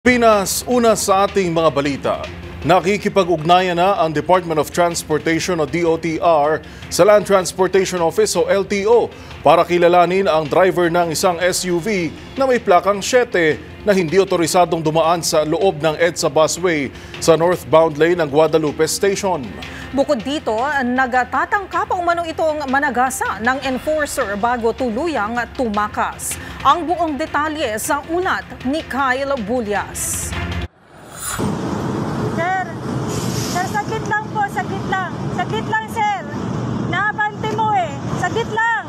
Pinas, una sa ating mga balita. Nakikipag-ugnayan na ang Department of Transportation o DOTR sa Land Transportation Office o LTO para kilalanin ang driver ng isang SUV na may plakang 7 na hindi otorisadong dumaan sa loob ng EDSA busway sa northbound lane ng Guadalupe Station. Bukod dito, nagatatangka pa umano itong managasa ng enforcer bago tuluyang tumakas. Ang buong detalye sa ulat ni Kyle Bulyas. Sir, sakit lang po, sakit lang. Sakit lang, sir. Naabante mo sakit lang.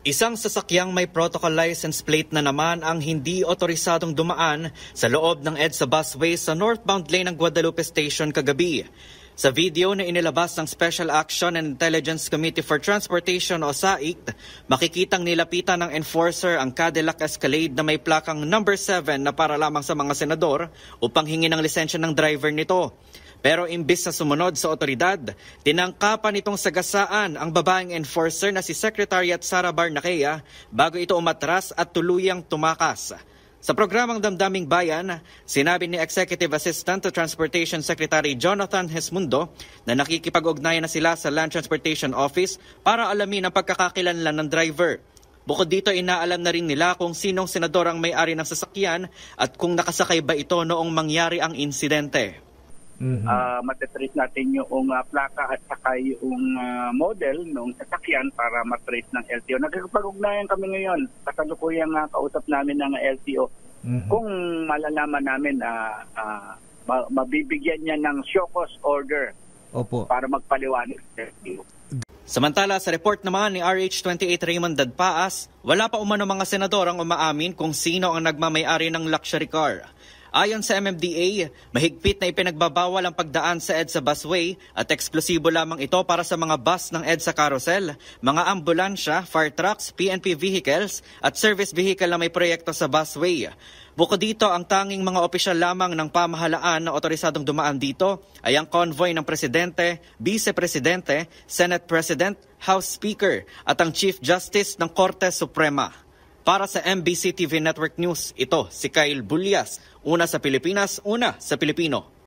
Isang sasakyang may protocol license plate na naman ang hindi otorisadong dumaan sa loob ng EDSA busway sa northbound lane ng Guadalupe Station kagabi. Sa video na inilabas ng Special Action and Intelligence Committee for Transportation o SAIC, makikitang nilapitan ng enforcer ang Cadillac Escalade na may plakang number 7 na para lamang sa mga senador upang hingin ng lisensya ng driver nito. Pero imbis na sumunod sa otoridad, tinangkapan itong sagasaan ang babaeng enforcer na si Secretary at Sara Barnaquea bago ito umatras at tuluyang tumakas. Sa programang Damdaming Bayan, sinabi ni Executive Assistant to Transportation Secretary Jonathan Hesmundo na nakikipag-ugnayan na sila sa Land Transportation Office para alamin ang pagkakakilanlan ng driver. Bukod dito, inaalam na rin nila kung sinong senador ang may-ari ng sasakyan at kung nakasakay ba ito noong mangyari ang insidente. Matatrace natin yung plaka at saka yung model ng sasakyan para matrace ng LTO. Nagkakapag-ugnayan kami ngayon. Kasalukuyang kausap namin ng LTO. Kung malalaman namin mabibigyan niya ng show cause order. Opo. Para magpaliwanag sa LTO. Samantala, sa report naman ni RH28 Raymond Dadpaas, wala pa umano mga senador ang umaamin kung sino ang nagmamay-ari ng luxury car. Ayon sa MMDA, mahigpit na ipinagbabawal ang pagdaan sa EDSA busway at eksklusibo lamang ito para sa mga bus ng EDSA carousel, mga ambulansya, fire trucks, PNP vehicles at service vehicle na may proyekto sa busway. Bukod dito, ang tanging mga opisyal lamang ng pamahalaan na otorisadong dumaan dito ay ang convoy ng Presidente, Vice Presidente, Senate President, House Speaker at ang Chief Justice ng Korte Suprema. Para sa MBC TV Network News, ito si Kyle Bulyas, una sa Pilipinas, una sa Pilipino.